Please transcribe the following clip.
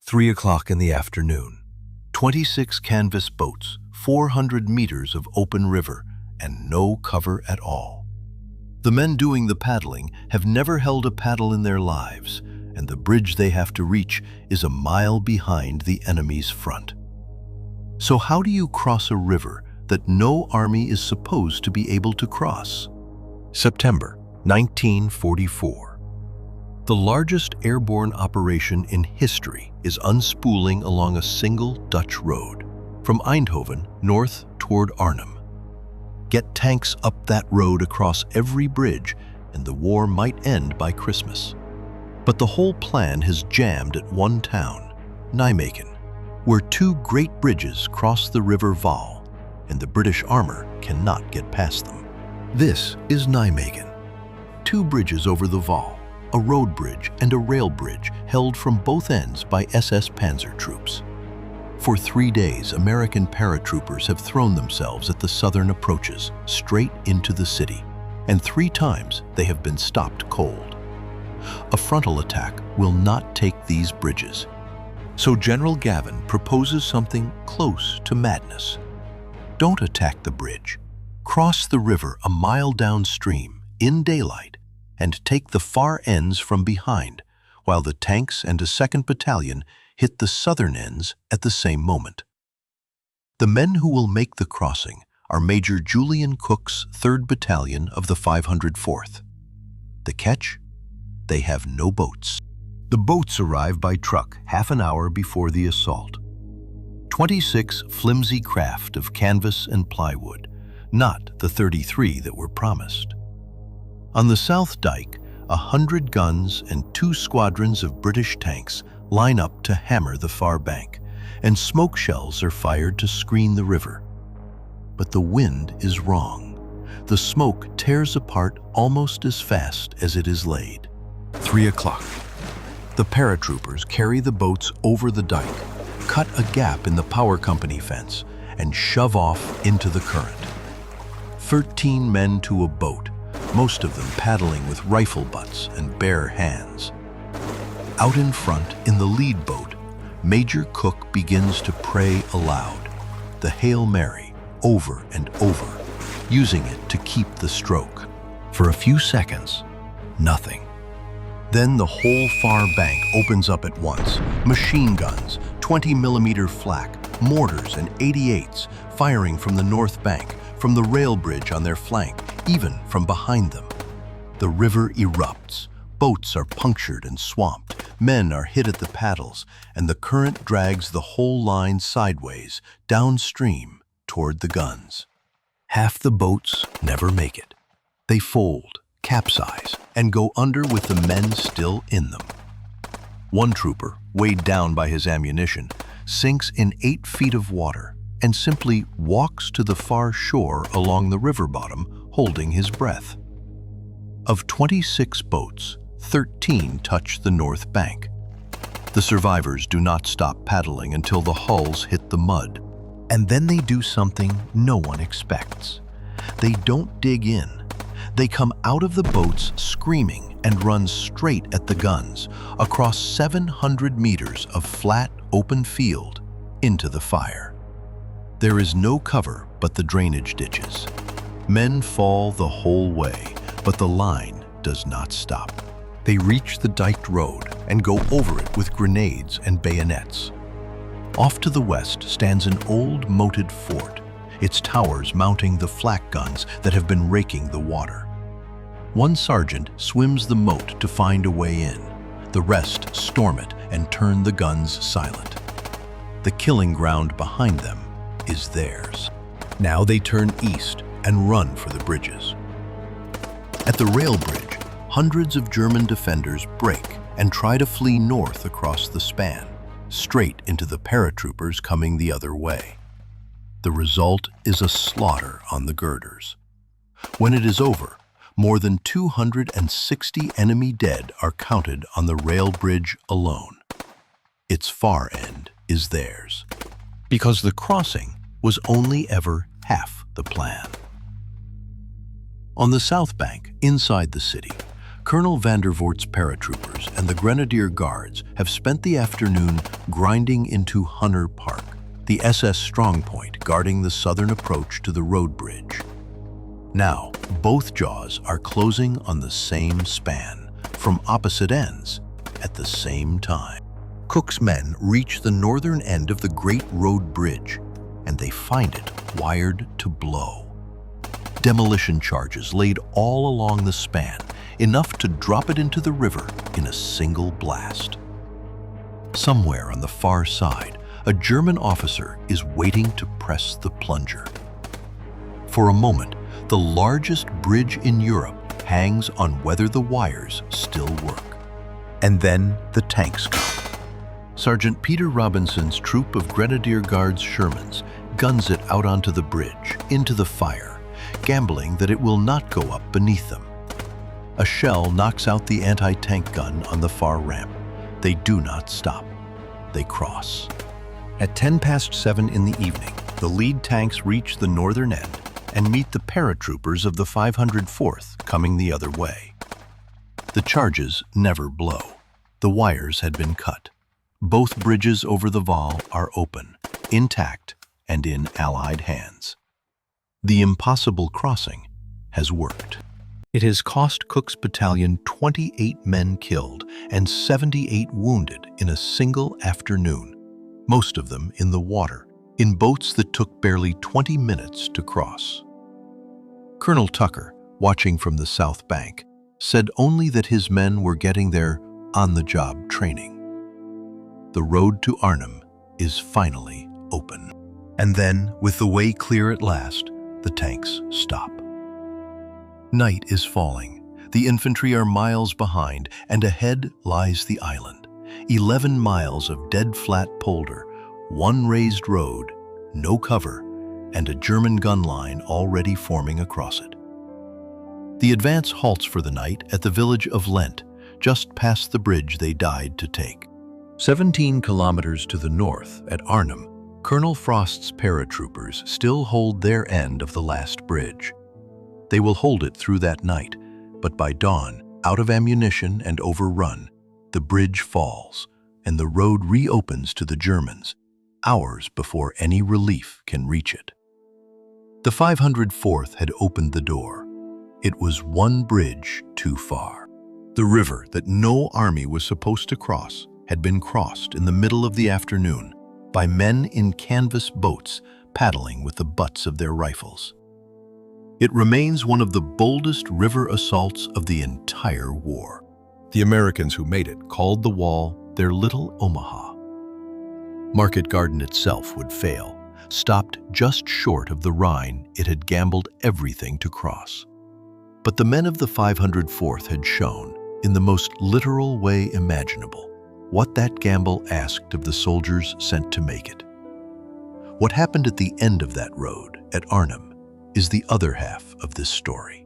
3 o'clock in the afternoon. 26 canvas boats, 400 meters of open river, and no cover at all. The men doing the paddling have never held a paddle in their lives, and the bridge they have to reach is a mile behind the enemy's front. So how do you cross a river that no army is supposed to be able to cross? September 1944. The largest airborne operation in history is unspooling along a single Dutch road, from Eindhoven north toward Arnhem. Get tanks up that road across every bridge, and the war might end by Christmas. But the whole plan has jammed at one town, Nijmegen, where two great bridges cross the river Vaal, and the British armor cannot get past them. This is Nijmegen. Two bridges over the Vaal, a road bridge and a rail bridge held from both ends by SS Panzer troops. For 3 days, American paratroopers have thrown themselves at the southern approaches, straight into the city, and 3 times they have been stopped cold. A frontal attack will not take these bridges. So General Gavin proposes something close to madness. Don't attack the bridge. Cross the river a mile downstream, in daylight, and take the far ends from behind, while the tanks and a 2nd Battalion hit the southern ends at the same moment. The men who will make the crossing are Major Julian Cook's 3rd Battalion of the 504th. The catch? They have no boats. The boats arrive by truck half an hour before the assault. 26 flimsy craft of canvas and plywood, not the 33 that were promised. On the South Dyke, 100 guns and 2 squadrons of British tanks line up to hammer the far bank, and smoke shells are fired to screen the river. But the wind is wrong. The smoke tears apart almost as fast as it is laid. 3 o'clock. The paratroopers carry the boats over the dike, cut a gap in the power company fence, and shove off into the current. 13 men to a boat, most of them paddling with rifle butts and bare hands. Out in front, in the lead boat, Major Cook begins to pray aloud, the Hail Mary, over and over, using it to keep the stroke. For a few seconds, nothing. Then the whole far bank opens up at once. Machine guns, 20mm flak, mortars and 88s firing from the north bank, from the rail bridge on their flank, even from behind them. The river erupts. Boats are punctured and swamped. Men are hit at the paddles, and the current drags the whole line sideways, downstream, toward the guns. Half the boats never make it. They fold, capsize, and go under with the men still in them. One trooper, weighed down by his ammunition, sinks in 8 feet of water and simply walks to the far shore along the river bottom, holding his breath. Of 26 boats, 13 touch the north bank. The survivors do not stop paddling until the hulls hit the mud. And then they do something no one expects. They don't dig in. They come out of the boats screaming and run straight at the guns, across 700 meters of flat, open field, into the fire. There is no cover but the drainage ditches. Men fall the whole way, but the line does not stop. They reach the diked road and go over it with grenades and bayonets. Off to the west stands an old moated fort, its towers mounting the flak guns that have been raking the water. One sergeant swims the moat to find a way in. The rest storm it and turn the guns silent. The killing ground behind them is theirs. Now they turn east and run for the bridges. At the rail bridge, hundreds of German defenders break and try to flee north across the span, straight into the paratroopers coming the other way. The result is a slaughter on the girders. When it is over, more than 260 enemy dead are counted on the rail bridge alone. Its far end is theirs, because the crossing was only ever half the plan. On the south bank, inside the city, Colonel Vandervoort's paratroopers and the Grenadier Guards have spent the afternoon grinding into Hunter Park, the SS strongpoint guarding the southern approach to the road bridge. Now, both jaws are closing on the same span, from opposite ends, at the same time. Cook's men reach the northern end of the Great Road Bridge, and they find it wired to blow. Demolition charges laid all along the span, enough to drop it into the river in a single blast. Somewhere on the far side, a German officer is waiting to press the plunger. For a moment, the largest bridge in Europe hangs on whether the wires still work. And then the tanks come. Sergeant Peter Robinson's troop of Grenadier Guards Shermans guns it out onto the bridge, into the fire, gambling that it will not go up beneath them. A shell knocks out the anti-tank gun on the far ramp. They do not stop. They cross. At 7:10 in the evening, the lead tanks reach the northern end and meet the paratroopers of the 504th coming the other way. The charges never blow. The wires had been cut. Both bridges over the Waal are open, intact, and in Allied hands. The impossible crossing has worked. It has cost Cook's battalion 28 men killed and 78 wounded in a single afternoon, most of them in the water, in boats that took barely 20 minutes to cross. Colonel Tucker, watching from the south bank, said only that his men were getting their on-the-job training. The road to Arnhem is finally open. And then, with the way clear at last, the tanks stop. Night is falling. The infantry are miles behind, and ahead lies the island. 11 miles of dead flat polder, one raised road, no cover, and a German gun line already forming across it. The advance halts for the night at the village of Lent, just past the bridge they died to take. 17 kilometers to the north, at Arnhem, Colonel Frost's paratroopers still hold their end of the last bridge. They will hold it through that night, but by dawn, out of ammunition and overrun, the bridge falls, and the road reopens to the Germans, hours before any relief can reach it. The 504th had opened the door. It was one bridge too far. The river that no army was supposed to cross had been crossed in the middle of the afternoon by men in canvas boats paddling with the butts of their rifles. It remains one of the boldest river assaults of the entire war. The Americans who made it called the wall their Little Omaha. Market Garden itself would fail, stopped just short of the Rhine it had gambled everything to cross. But the men of the 504th had shown, in the most literal way imaginable, what that gamble asked of the soldiers sent to make it. What happened at the end of that road, at Arnhem, is the other half of this story.